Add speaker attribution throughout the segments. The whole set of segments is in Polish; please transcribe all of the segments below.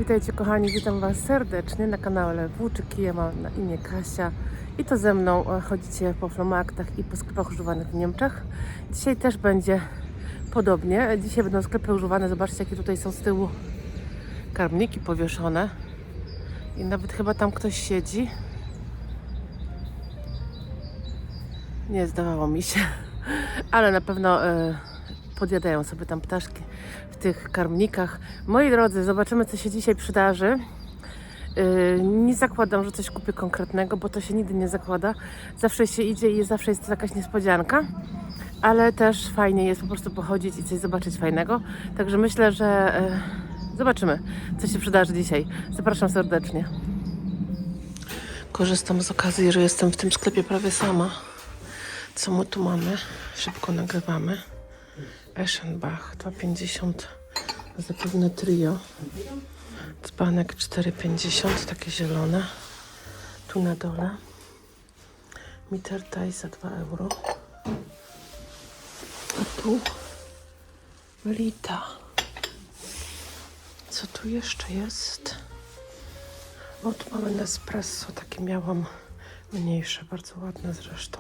Speaker 1: Witajcie kochani, witam Was serdecznie na kanale Włóczyki. Ja mam na imię Kasia i to ze mną chodzicie po Flomarktach i po sklepach używanych w Niemczech. Dzisiaj też będzie podobnie. Dzisiaj będą sklepy używane. Zobaczcie, jakie tutaj są z tyłu karmniki powieszone. I nawet chyba tam ktoś siedzi. Nie zdawało mi się, ale na pewno podjadają sobie tam ptaszki w tych karmnikach. Moi drodzy, zobaczymy, co się dzisiaj przydarzy. Nie zakładam, że coś kupię konkretnego, bo to się nigdy nie zakłada. Zawsze się idzie i zawsze jest to jakaś niespodzianka, ale też fajnie jest po prostu pochodzić i coś zobaczyć fajnego. Także myślę, że zobaczymy, co się przydarzy dzisiaj. Zapraszam serdecznie. Korzystam z okazji, że jestem w tym sklepie prawie sama. Co my tu mamy? Szybko nagrywamy. Eschenbach 2,50, zapewne trio. Dzbanek 4,50, takie zielone. Tu na dole. Mittertaj za 2 euro. A tu Lita. Co tu jeszcze jest? O, tu mamy Nespresso, takie miałam mniejsze, bardzo ładne zresztą.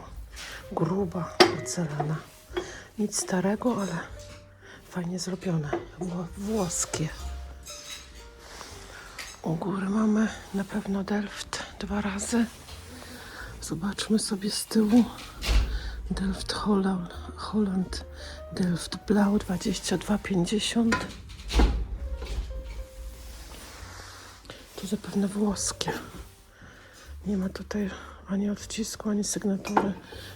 Speaker 1: Gruba porcelana. Nic starego, ale fajnie zrobione. Włoskie. U góry mamy na pewno Delft 2 razy. Zobaczmy sobie z tyłu. Delft Holland. Delft Blau 22,50. To zapewne włoskie. Nie ma tutaj ani odcisku, ani sygnatury.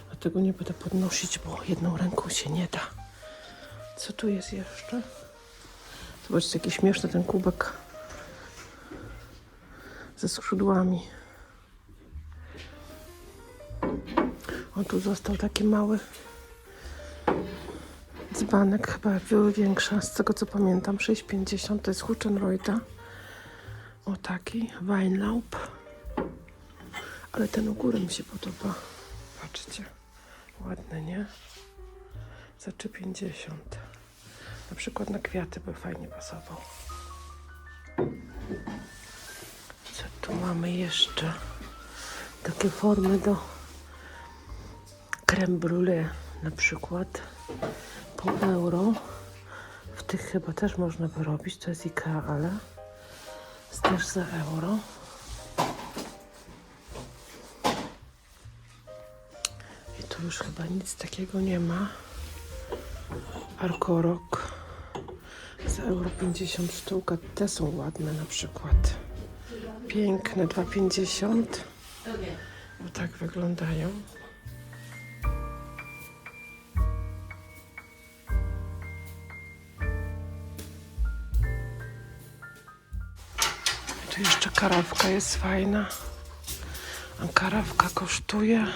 Speaker 1: Dlatego nie będę podnosić, bo jedną ręką się nie da. Co tu jest jeszcze? Zobaczcie, jaki śmieszny ten kubek ze skrzydłami. O, tu został taki mały dzbanek, chyba były większe, z tego co pamiętam, 6,50, to jest Huchenreuter. O, taki Weinlaub. Ale ten u góry mi się podoba. Patrzcie, ładny, nie? Za 3,50. Na przykład na kwiaty by fajnie pasował. Co tu mamy jeszcze? Takie formy do crème brûlée na przykład. Po euro. W tych chyba też można by robić. To jest IKEA, ale jest też za euro. I tu już chyba nic takiego nie ma. Arkorok za euro 50 sztuka. Te są ładne na przykład. Piękne, 2,50. Bo tak wyglądają. Tu jeszcze karawka jest fajna. A karawka kosztuje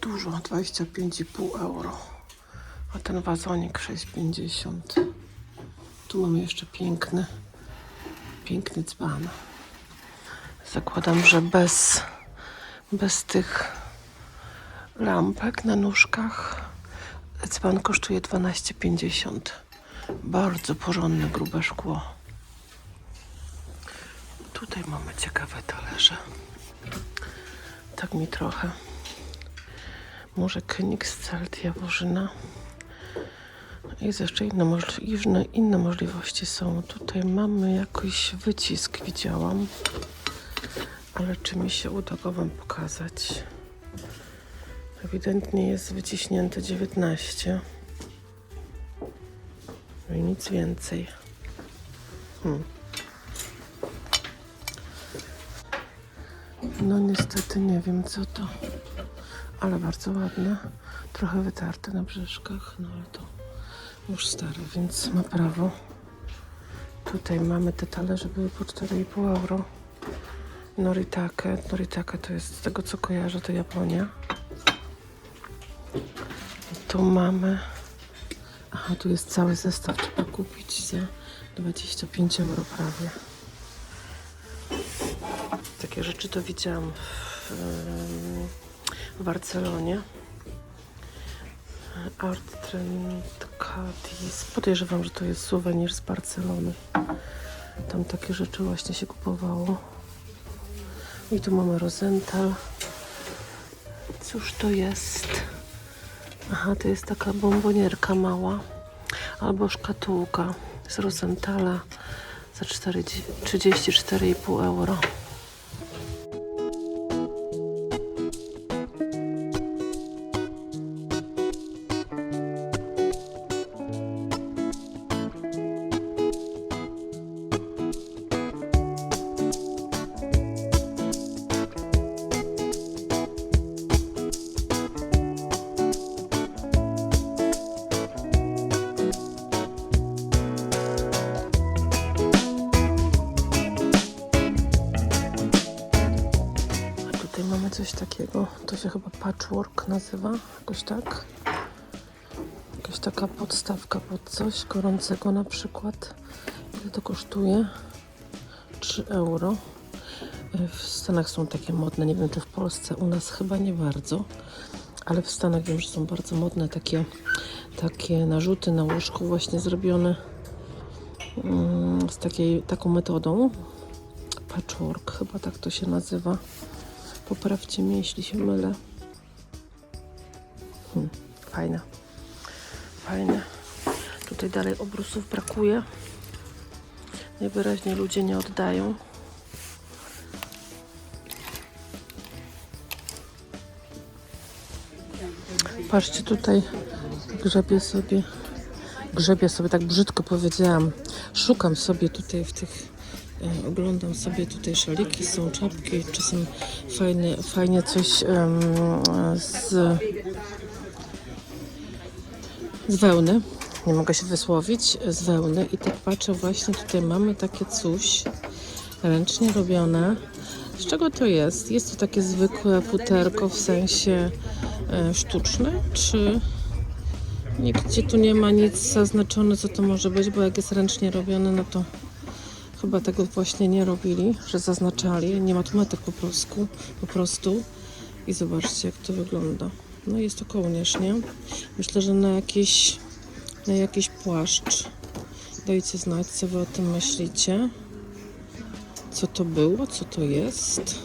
Speaker 1: dużo, 25,5 euro. A ten wazonik 6,50. Tu mamy jeszcze piękny dzban. Zakładam, że bez tych lampek na nóżkach dzban kosztuje 12,50. Bardzo porządne, grube szkło. Tutaj mamy ciekawe talerze. Tak mi trochę. Może Königsfeld, Jaworzyna. Jest jeszcze inne możliwości są. Tutaj mamy jakiś wycisk, widziałam. Ale czy mi się uda go wam pokazać? Ewidentnie jest wyciśnięte 19. No i nic więcej. No niestety nie wiem co to. Ale bardzo ładne. Trochę wytarte na brzuszkach, no ale to już stare, więc ma prawo. Tutaj mamy te talerze, były po 4,5 euro. Noritake to jest, z tego co kojarzę, to Japonia. Tu mamy... Aha, tu jest cały zestaw, trzeba kupić za 25 euro prawie. Takie rzeczy to widziałam w Barcelonie. Art Trend Cadiz. Podejrzewam, że to jest suwenir z Barcelony. Tam takie rzeczy właśnie się kupowało. I tu mamy Rosenthal. Cóż to jest? Aha, to jest taka bombonierka mała. Albo szkatułka z Rosenthala za 34,5 euro. Mamy coś takiego, to się chyba patchwork nazywa, jakoś tak. Jakaś taka podstawka pod coś gorącego na przykład. Ile to kosztuje? 3 euro. W Stanach są takie modne, nie wiem czy w Polsce, u nas chyba nie bardzo, ale w Stanach wiem, że są bardzo modne takie narzuty na łóżku właśnie zrobione z taką metodą. Patchwork, chyba tak to się nazywa. Poprawcie mnie, jeśli się mylę. Fajne. Fajne. Tutaj dalej obrusów brakuje. Najwyraźniej ludzie nie oddają. Patrzcie, tutaj grzebię sobie, tak brzydko powiedziałam. Szukam sobie tutaj oglądam sobie tutaj szaliki, są czapki, czasem fajnie coś z wełny. Nie mogę się wysłowić, z wełny. I tak patrzę, właśnie tutaj mamy takie coś ręcznie robione. Z czego to jest? Jest to takie zwykłe futerko w sensie sztuczne, czy nigdzie tu nie ma nic zaznaczone, co to może być, bo jak jest ręcznie robione, no to chyba tego właśnie nie robili, że zaznaczali. Nie ma tu metek po prostu. I zobaczcie, jak to wygląda. No jest to kołnierz, nie? Myślę, że na jakiś płaszcz. Dajcie znać, co wy o tym myślicie. Co to było, co to jest.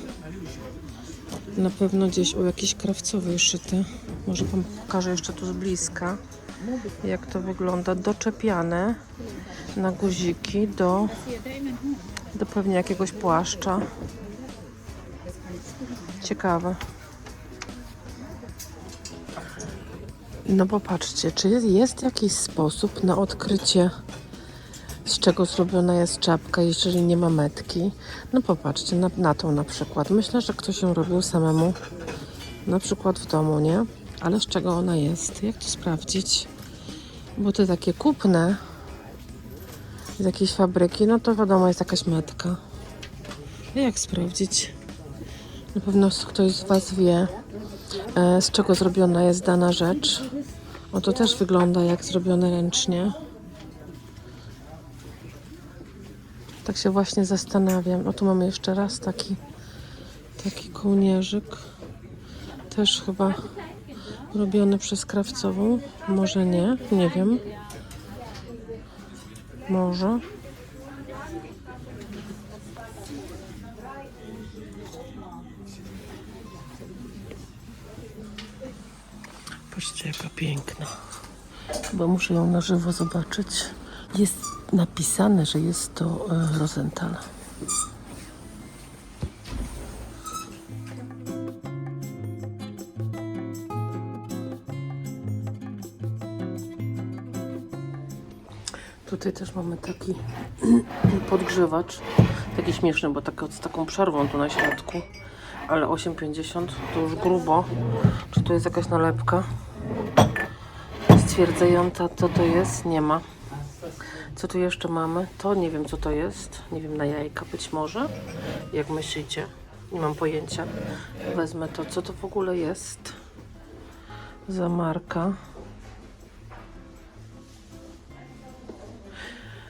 Speaker 1: Na pewno gdzieś u jakiejś krawcowej szyty. Może wam pokażę jeszcze tu z bliska, jak to wygląda. Doczepiane na guziki do pewnie jakiegoś płaszcza. Ciekawe. No popatrzcie, czy jest jakiś sposób na odkrycie, z czego zrobiona jest czapka, jeżeli nie ma metki? No popatrzcie, na tą na przykład. Myślę, że ktoś ją robił samemu, na przykład w domu, nie? Ale z czego ona jest? Jak to sprawdzić? Bo te takie kupne z jakiejś fabryki, no to wiadomo, jest jakaś metka. Jak sprawdzić? Na pewno ktoś z was wie, z czego zrobiona jest dana rzecz. O, to też wygląda jak zrobione ręcznie. Tak się właśnie zastanawiam. O, tu mamy jeszcze raz taki kołnierzyk. Też chyba robiony przez krawcową. Może nie, nie wiem. Może. Patrzcie, jaka piękna. Chyba muszę ją na żywo zobaczyć. Jest napisane, że jest to Rosenthal. Tutaj też mamy taki podgrzewacz. Taki śmieszny, bo z taką przerwą tu na środku. Ale 8,50 to już grubo. Czy to jest jakaś nalepka stwierdzająca, co to jest? Nie ma. Co tu jeszcze mamy? To nie wiem, co to jest. Nie wiem, na jajka być może. Jak myślicie? Nie mam pojęcia. Wezmę to. Co to w ogóle jest za marka?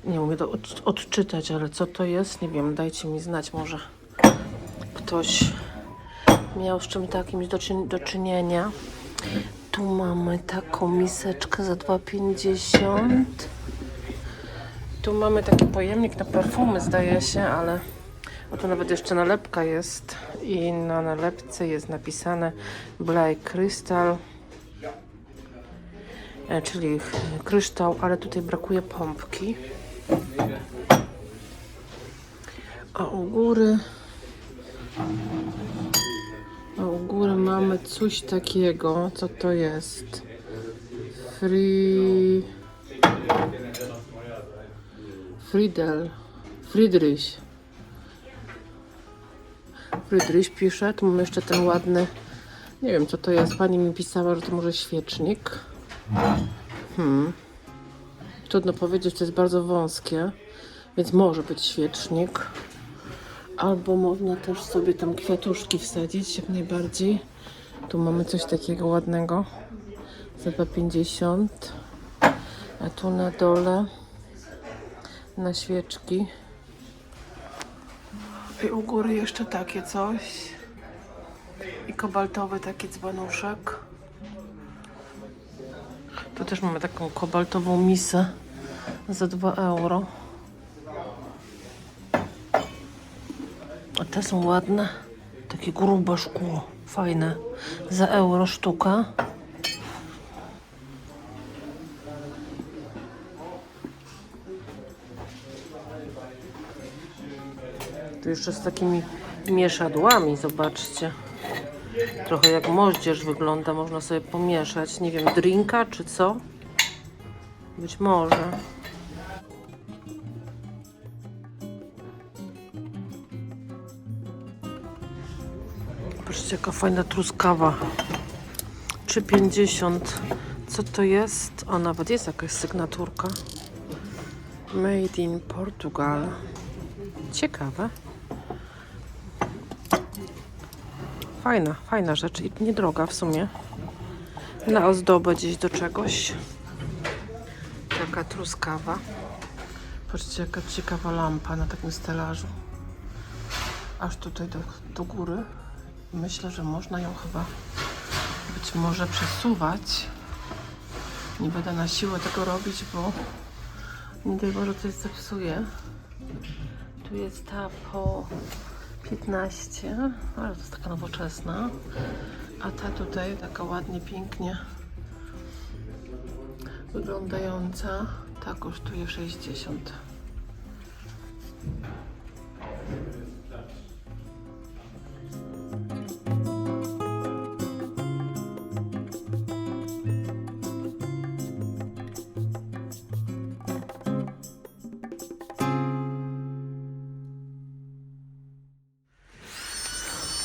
Speaker 1: Nie umiem to odczytać, ale co to jest? Nie wiem, dajcie mi znać, może ktoś miał z czym takim do czynienia. Tu mamy taką miseczkę za 2,50. Tu mamy taki pojemnik na perfumy, zdaje się, ale o tu nawet jeszcze nalepka jest i na nalepce jest napisane Black Crystal, czyli kryształ, ale tutaj brakuje pompki. A u góry mamy coś takiego, co to jest? Friedrich pisze. Tu mamy jeszcze ten ładny, nie wiem co to jest, pani mi pisała, że to może świecznik. Trudno powiedzieć, to jest bardzo wąskie, więc może być świecznik. Albo można też sobie tam kwiatuszki wsadzić, jak najbardziej. Tu mamy coś takiego ładnego za 2,50. A tu na dole na świeczki. I u góry jeszcze takie coś. I kobaltowy taki dzbanuszek. Tu też mamy taką kobaltową misę za 2 euro. A te są ładne. Takie grube szkło. Fajne. Za euro sztuka. Tu jeszcze z takimi mieszadłami, zobaczcie. Trochę jak moździerz wygląda, można sobie pomieszać. Nie wiem, drinka czy co? Być może. Patrzcie, jaka fajna truskawa. 3,50. Co to jest? O, nawet jest jakaś sygnaturka. Made in Portugal. Ciekawe. Fajna rzecz i niedroga w sumie. Na ozdobę gdzieś do czegoś. Taka truskawa. Patrzcie, jaka ciekawa lampa na takim stelażu. Aż tutaj do góry. Myślę, że można ją chyba być może przesuwać. Nie będę na siłę tego robić, bo nie daj Boże coś zepsuje. Tu jest ta po 15, ale to jest taka nowoczesna. A ta tutaj taka ładnie, pięknie wyglądająca. Ta kosztuje 60.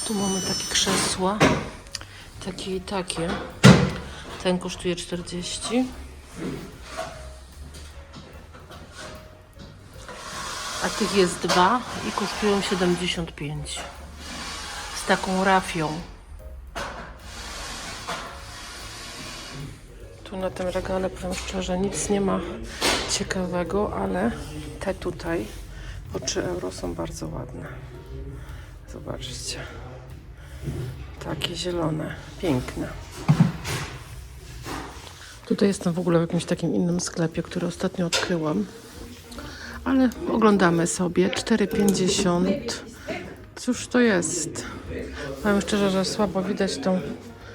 Speaker 1: Tu mamy takie krzesła, takie i takie. Ten kosztuje 40. A tych jest 2 i kosztują 75. Z taką rafią. Tu na tym regale, powiem szczerze, nic nie ma ciekawego, ale te tutaj po 3 euro są bardzo ładne. Zobaczcie. Takie zielone, piękne. Tutaj jestem w ogóle w jakimś takim innym sklepie, który ostatnio odkryłam. Ale oglądamy sobie. 4,50. Cóż to jest? Powiem szczerze, że słabo widać tą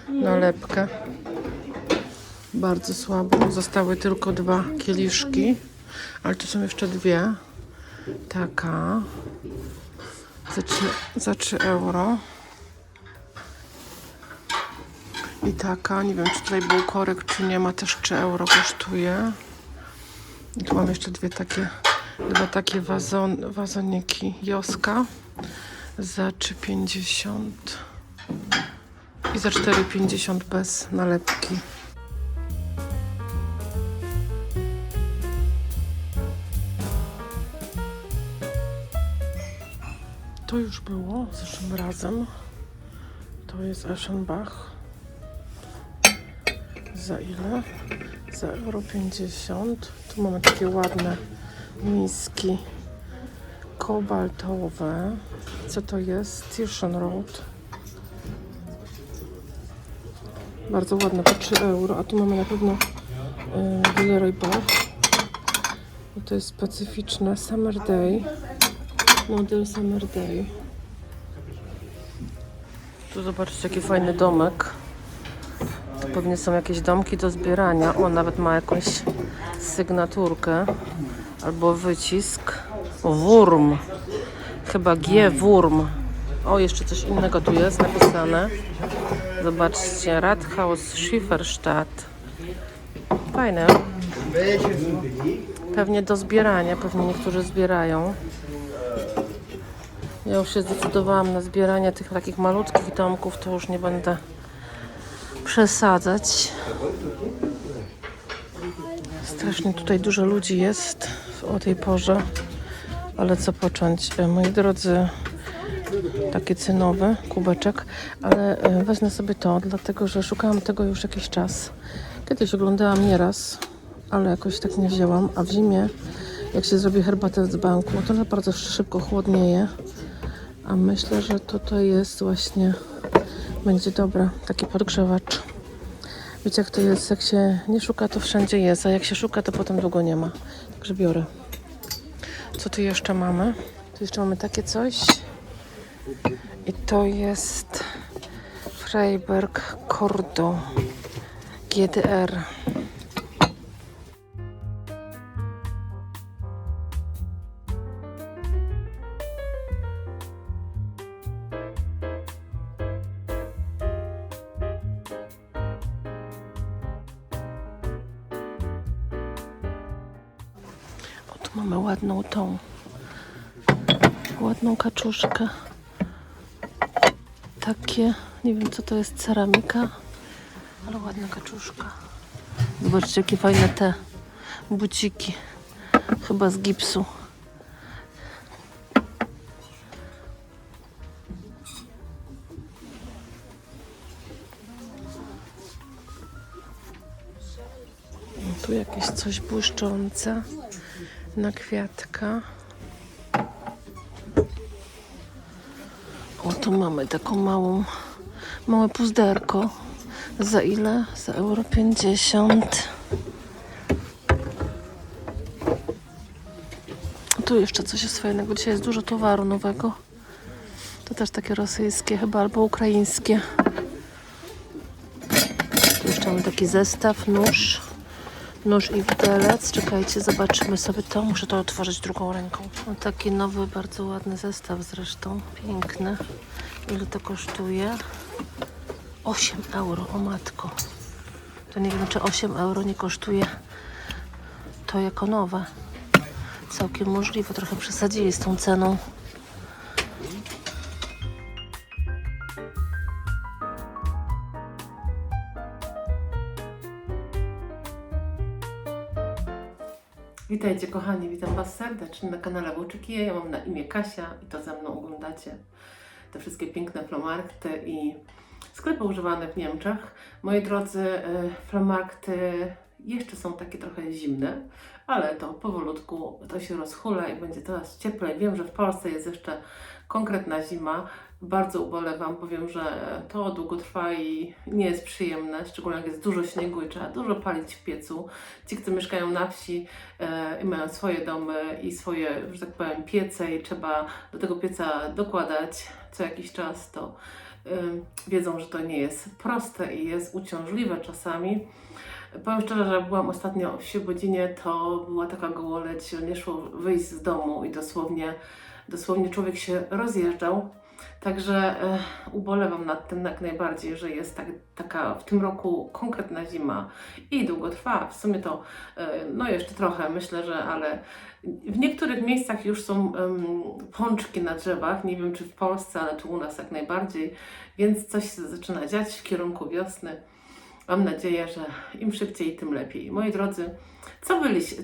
Speaker 1: nalepkę. Bardzo słabo. Zostały tylko 2 kieliszki. Ale tu są jeszcze 2. Taka. Za 3 euro. I taka, nie wiem czy tutaj był korek czy nie ma, też 3 euro kosztuje. I tu mam jeszcze dwa takie wazoniki Joska za 3,50 i za 4,50 bez nalepki. To już było zeszłym razem. To jest Eschenbach. Za ile? Za euro 50. Tu mamy takie ładne miski kobaltowe. Co to jest? Tirschenrot. Bardzo ładne, po 3 euro. A tu mamy na pewno Villeroy Bar. To jest specyficzne Summer Day. Model Summer Day. Tu zobaczcie, jaki fajny domek. To pewnie są jakieś domki do zbierania. O, nawet ma jakąś sygnaturkę albo wycisk. O, Wurm. Chyba G. Wurm. O, jeszcze coś innego tu jest napisane. Zobaczcie, Rathaus Schifferstadt. Fajne. Pewnie do zbierania, pewnie niektórzy zbierają. Ja już się zdecydowałam na zbieranie tych takich malutkich domków, to już nie będę przesadzać. Strasznie tutaj dużo ludzi jest o tej porze, ale co począć? Moi drodzy, takie cynowe, kubeczek, ale wezmę sobie to, dlatego że szukałam tego już jakiś czas. Kiedyś oglądałam nieraz, ale jakoś tak nie wzięłam, a w zimie, jak się zrobi herbatę z banku, to bardzo szybko chłodnieje, a myślę, że to jest właśnie, będzie dobre, taki podgrzewacz. Wiecie, jak to jest, jak się nie szuka, to wszędzie jest, a jak się szuka, to potem długo nie ma. Także biorę. Co tu jeszcze mamy? Tu jeszcze mamy takie coś. I to jest Freiberg Cordo GDR. O, tu mamy ładną ładną kaczuszkę. Takie, nie wiem co to jest, ceramika, ale ładna kaczuszka. Zobaczcie, jakie fajne te buciki, chyba z gipsu. Tu jakieś coś błyszczące na kwiatka. O, tu mamy taką małe puzderko. Za ile? Za euro 50. Tu jeszcze coś jest fajnego. Dzisiaj jest dużo towaru nowego. To też takie rosyjskie chyba, albo ukraińskie. Tu jeszcze mamy taki zestaw, nóż i widelec. Czekajcie, zobaczymy sobie to. Muszę to otworzyć drugą ręką. No, taki nowy, bardzo ładny zestaw zresztą. Piękny. Ile to kosztuje? 8 euro, o matko. To nie wiem, czy 8 euro nie kosztuje to jako nowe. Całkiem możliwe. Trochę przesadzili z tą ceną. Witajcie kochani, witam Was serdecznie na kanale Włóczykije. Ja mam na imię Kasia i to ze mną oglądacie te wszystkie piękne flohmarkty i sklepy używane w Niemczech. Moi drodzy, flohmarkty jeszcze są takie trochę zimne, ale to powolutku to się rozhula i będzie coraz cieplej. Wiem, że w Polsce jest jeszcze konkretna zima. Bardzo ubolewam, powiem, że to długo trwa i nie jest przyjemne, szczególnie jak jest dużo śniegu i trzeba dużo palić w piecu. Ci, którzy mieszkają na wsi i mają swoje domy i swoje, że tak powiem, piece i trzeba do tego pieca dokładać co jakiś czas, to wiedzą, że to nie jest proste i jest uciążliwe czasami. Powiem szczerze, że byłam ostatnio w Świebodzinie, to była taka gołoleć, że nie szło wyjść z domu i dosłownie człowiek się rozjeżdżał. Także ubolewam nad tym jak najbardziej, że jest taka w tym roku konkretna zima i długo trwa. W sumie to no jeszcze trochę, myślę, że ale w niektórych miejscach już są pączki na drzewach. Nie wiem, czy w Polsce, ale czy u nas jak najbardziej. Więc coś się zaczyna dziać w kierunku wiosny. Mam nadzieję, że im szybciej, tym lepiej. Moi drodzy,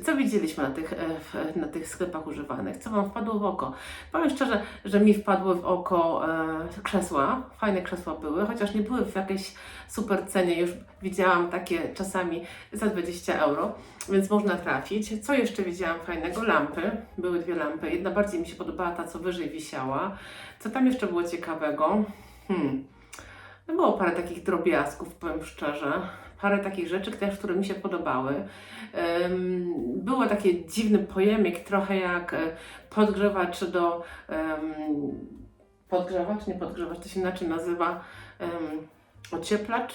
Speaker 1: co widzieliśmy na tych sklepach używanych? Co Wam wpadło w oko? Powiem szczerze, że mi wpadły w oko krzesła. Fajne krzesła były, chociaż nie były w jakiejś super cenie. Już widziałam takie czasami za 20 euro, więc można trafić. Co jeszcze widziałam fajnego? Lampy. Były dwie lampy. Jedna bardziej mi się podobała, ta co wyżej wisiała. Co tam jeszcze było ciekawego? No było parę takich drobiazgów, powiem szczerze. Parę takich rzeczy też, które mi się podobały. Było taki dziwny pojemnik, trochę jak podgrzewacz do... podgrzewacz, nie podgrzewacz, to się inaczej nazywa. Ocieplacz.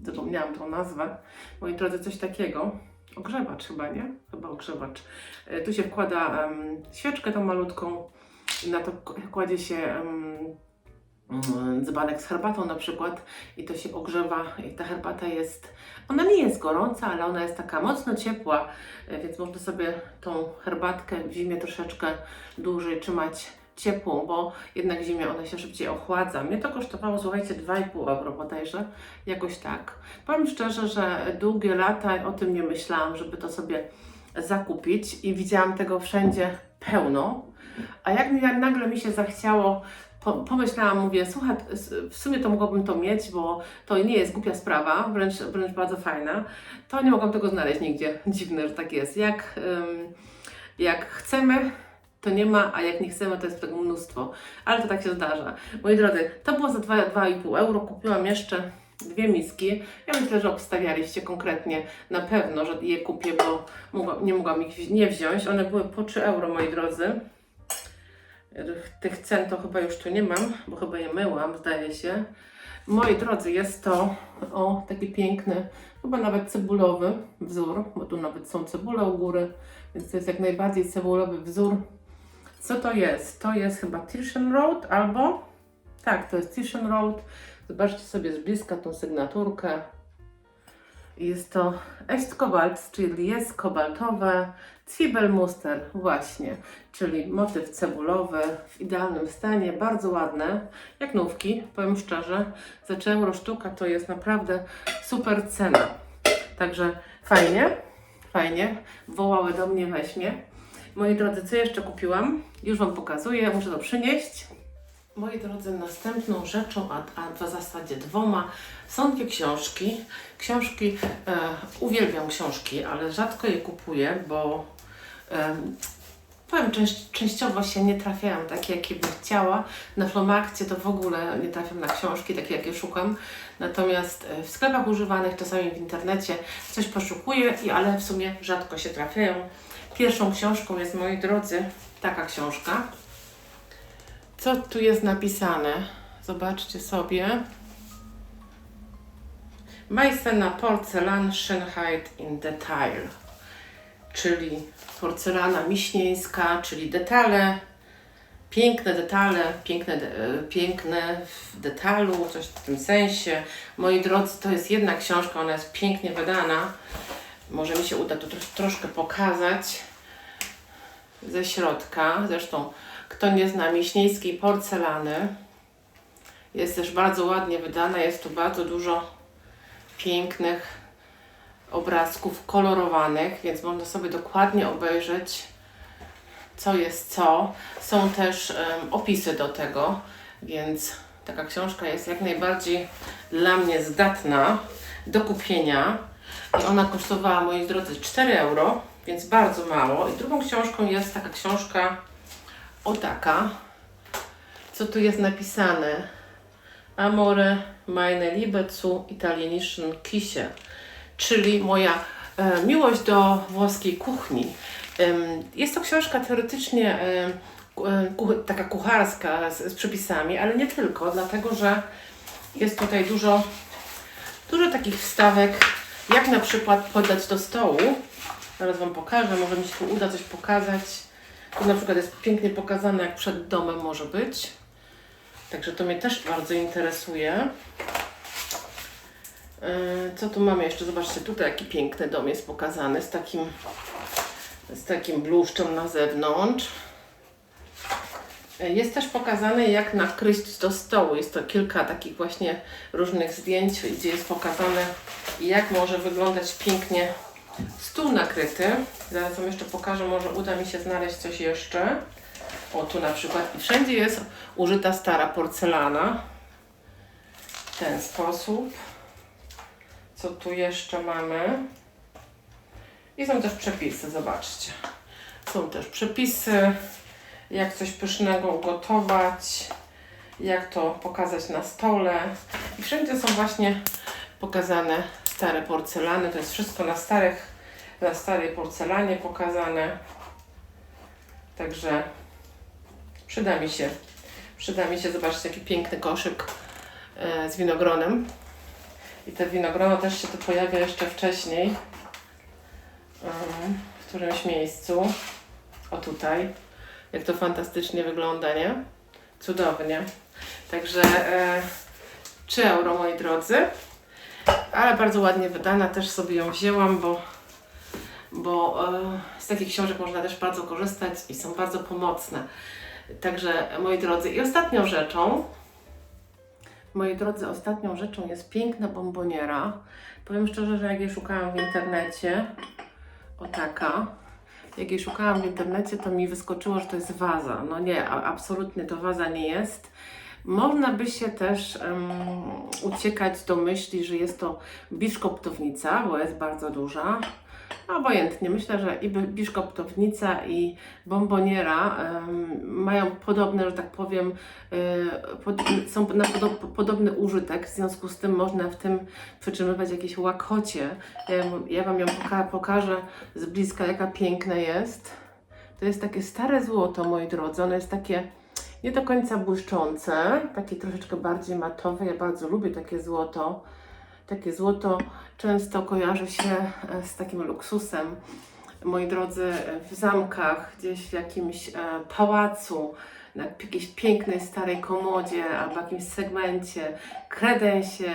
Speaker 1: Zapomniałam tą nazwę. Moi drodzy, coś takiego. Ogrzewacz chyba, nie? Chyba ogrzewacz. Tu się wkłada świeczkę tą malutką. Na to kładzie się dzbanek z herbatą na przykład i to się ogrzewa i ta herbata jest, ona nie jest gorąca, ale ona jest taka mocno ciepła, więc można sobie tą herbatkę w zimie troszeczkę dłużej trzymać ciepłą, bo jednak w zimie ona się szybciej ochładza. Mnie to kosztowało, słuchajcie, 2,5 euro bodajże, jakoś tak. Powiem szczerze, że długie lata o tym nie myślałam, żeby to sobie zakupić i widziałam tego wszędzie pełno, a jak nagle mi się zachciało, pomyślałam, mówię, słuchaj, w sumie to mogłabym to mieć, bo to nie jest głupia sprawa, wręcz bardzo fajna, to nie mogłam tego znaleźć nigdzie. Dziwne, że tak jest. Jak chcemy, to nie ma, a jak nie chcemy, to jest tego mnóstwo. Ale to tak się zdarza. Moi drodzy, to było za 2,5 euro. Kupiłam jeszcze 2 miski. Ja myślę, że obstawialiście konkretnie na pewno, że je kupię, bo nie mogłam ich nie wziąć. One były po 3 euro, moi drodzy. Tych cen to chyba już tu nie mam, bo chyba je myłam, zdaje się. Moi drodzy, jest to taki piękny, chyba nawet cebulowy wzór, bo tu nawet są cebule u góry, więc to jest jak najbardziej cebulowy wzór. Co to jest? To jest chyba Tirschenrot albo... Tak, to jest Tirschenrot. Zobaczcie sobie z bliska tą sygnaturkę. Jest to Echt Kobalt, czyli jest kobaltowe, Zwiebelmuster właśnie, czyli motyw cebulowy w idealnym stanie, bardzo ładne, jak nówki, powiem szczerze, za 3 euro sztuka to jest naprawdę super cena. Także fajnie, wołały do mnie, weźmie. Moi drodzy, co jeszcze kupiłam? Już Wam pokazuję, muszę to przynieść. Moi drodzy, następną rzeczą, a w zasadzie 2, są 2 książki. Uwielbiam książki, ale rzadko je kupuję, bo powiem, częściowo się nie trafiają takie, jakie bym chciała. Na Flomarkcie to w ogóle nie trafiam na książki, takie jakie szukam. Natomiast w sklepach używanych, czasami w internecie coś poszukuję, ale w sumie rzadko się trafiają. Pierwszą książką jest, moi drodzy, taka książka. Co tu jest napisane? Zobaczcie sobie. Meißner Porzellan-Schönheit in Detail, czyli porcelana miśnieńska, czyli detale, piękne detale, piękne w detalu, coś w tym sensie. Moi drodzy, to jest jedna książka, ona jest pięknie wydana. Może mi się uda to troszkę pokazać ze środka. Zresztą, kto nie zna miśnieńskiej porcelany, jest też bardzo ładnie wydana, jest tu bardzo dużo pięknych obrazków kolorowanych, więc można sobie dokładnie obejrzeć, co jest co. Są też opisy do tego, więc taka książka jest jak najbardziej dla mnie zdatna do kupienia. I ona kosztowała, moi drodzy, 4 euro, więc bardzo mało. I drugą książką jest taka książka, taka. Co tu jest napisane? Amore meine Liebe zu italienischen Küche, czyli moja miłość do włoskiej kuchni. Jest to książka teoretycznie taka kucharska z przepisami, ale nie tylko, dlatego że jest tutaj dużo takich wstawek, jak na przykład podać do stołu. Zaraz Wam pokażę, może mi się tu uda coś pokazać. Tu na przykład jest pięknie pokazane, jak przed domem może być. Także to mnie też bardzo interesuje. Co tu mamy jeszcze? Zobaczcie, tutaj jaki piękny dom jest pokazany z takim bluszczem na zewnątrz. Jest też pokazane, jak nakryć do stołu. Jest to kilka takich właśnie różnych zdjęć, gdzie jest pokazane, jak może wyglądać pięknie stół nakryty. Zaraz Wam jeszcze pokażę, może uda mi się znaleźć coś jeszcze. O, tu na przykład. I wszędzie jest użyta stara porcelana. W ten sposób. Co tu jeszcze mamy? I są też przepisy, zobaczcie. Są też przepisy, jak coś pysznego ugotować. jak to pokazać na stole. I wszędzie są właśnie pokazane stare porcelany. To jest wszystko na starej porcelanie pokazane. Także przyda mi się. Zobaczcie, jaki piękny koszyk z winogronem. I te winogrono też się tu pojawia jeszcze wcześniej. W którymś miejscu. O tutaj. Jak to fantastycznie wygląda, nie? Cudownie. Także 3 euro, moi drodzy. Ale bardzo ładnie wydana. Też sobie ją wzięłam, bo z takich książek można też bardzo korzystać i są bardzo pomocne. Także, moi drodzy, i ostatnią rzeczą, jest piękna bomboniera. Powiem szczerze, że jak jej szukałam w internecie, o taka, jak jej szukałam w internecie, to mi wyskoczyło, że to jest waza. No nie, absolutnie to waza nie jest. Można by się też uciekać do myśli, że jest to biszkoptownica, bo jest bardzo duża. Obojętnie. Myślę, że i biszkoptownica, i bomboniera mają podobne, że tak powiem, są na podobny użytek. W związku z tym można w tym przytrzymywać jakieś łakocie. Ja Wam ją pokażę z bliska, jaka piękna jest. To jest takie stare złoto, moi drodzy. Ono jest takie nie do końca błyszczące, takie troszeczkę bardziej matowe. Ja bardzo lubię takie złoto. Takie złoto często kojarzy się z takim luksusem. Moi drodzy, w zamkach, gdzieś w jakimś pałacu, na jakiejś pięknej starej komodzie albo jakimś segmencie, kredensie,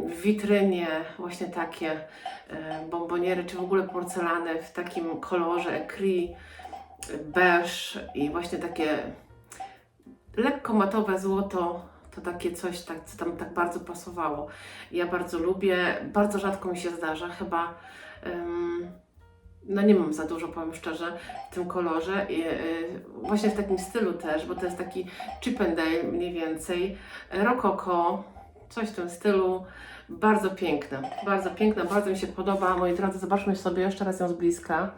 Speaker 1: w witrynie, właśnie takie bomboniery, czy w ogóle porcelany w takim kolorze écrit, beige i właśnie takie lekko matowe złoto. To takie coś, tak, co tam tak bardzo pasowało. Ja bardzo lubię, bardzo rzadko mi się zdarza, chyba no nie mam za dużo, powiem szczerze, w tym kolorze. Właśnie w takim stylu też, bo to jest taki Chip and Dale mniej więcej, rokoko, coś w tym stylu. Bardzo piękne, bardzo mi się podoba. Moi drodzy, zobaczmy sobie jeszcze raz ją z bliska.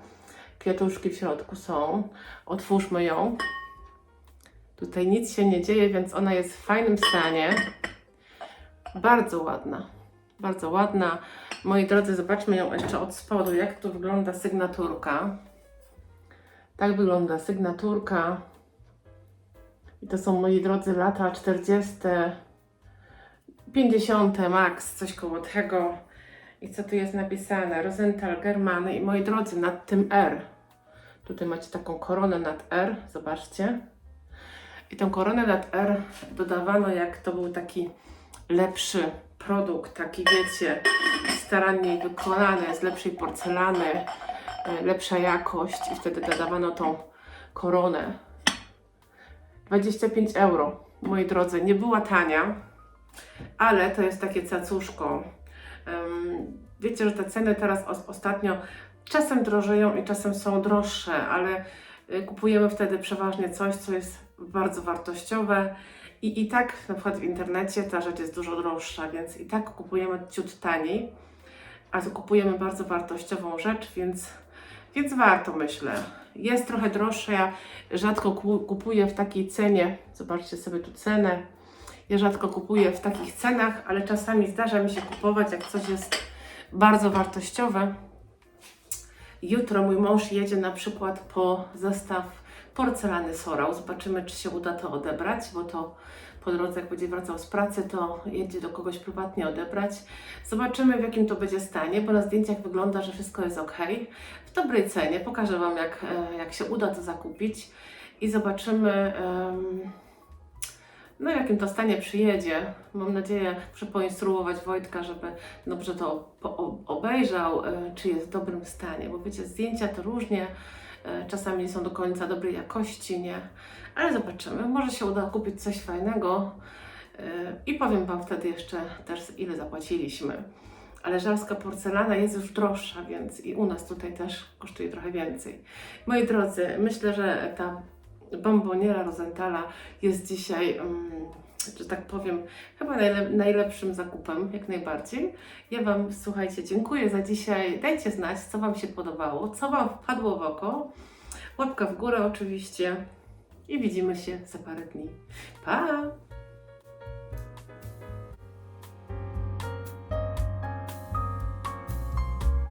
Speaker 1: Kwiatuszki w środku są. Otwórzmy ją. Tutaj nic się nie dzieje, więc ona jest w fajnym stanie. Bardzo ładna. Bardzo ładna. Moi drodzy, zobaczmy ją jeszcze od spodu, jak tu wygląda sygnaturka. Tak wygląda sygnaturka. I to są, moi drodzy, lata 40., 50. max, coś koło tego. I co tu jest napisane? Rosenthal Germany. I moi drodzy, nad tym R. Tutaj macie taką koronę nad R. Zobaczcie. I tą koronę nad R dodawano, jak to był taki lepszy produkt, taki wiecie, staranniej wykonany, z lepszej porcelany, lepsza jakość i wtedy dodawano tą koronę. 25 euro, moi drodzy, nie była tania, ale to jest takie cacuszko. Wiecie, że te ceny teraz ostatnio czasem drożeją i czasem są droższe, ale kupujemy wtedy przeważnie coś, co jest bardzo wartościowe i tak na przykład w internecie ta rzecz jest dużo droższa, więc i tak kupujemy ciut taniej, a kupujemy bardzo wartościową rzecz, więc warto, myślę. Jest trochę droższa, ja rzadko kupuję w takiej cenie, zobaczcie sobie tu cenę, ja rzadko kupuję w takich cenach, ale czasami zdarza mi się kupować, jak coś jest bardzo wartościowe. Jutro mój mąż jedzie na przykład po zestaw porcelany Sorał. Zobaczymy, czy się uda to odebrać, bo to po drodze, jak będzie wracał z pracy, to jedzie do kogoś prywatnie odebrać. Zobaczymy, w jakim to będzie stanie, bo na zdjęciach wygląda, że wszystko jest ok. W dobrej cenie. Pokażę Wam, jak się uda to zakupić i zobaczymy, no w jakim to stanie przyjedzie. Mam nadzieję, muszę poinstruować Wojtka, żeby dobrze to obejrzał, czy jest w dobrym stanie, bo wiecie, zdjęcia to różnie, czasami nie są do końca dobrej jakości, nie? Ale zobaczymy, może się uda kupić coś fajnego i powiem Wam wtedy jeszcze też, ile zapłaciliśmy. Ale żelska porcelana jest już droższa, więc i u nas tutaj też kosztuje trochę więcej. Moi drodzy, myślę, że ta bomboniera Rosenthala jest dzisiaj, że tak powiem, chyba najlepszym zakupem, jak najbardziej. Ja Wam, słuchajcie, dziękuję za dzisiaj. Dajcie znać, co Wam się podobało, co Wam wpadło w oko. Łapka w górę oczywiście. i widzimy się za parę dni. Pa!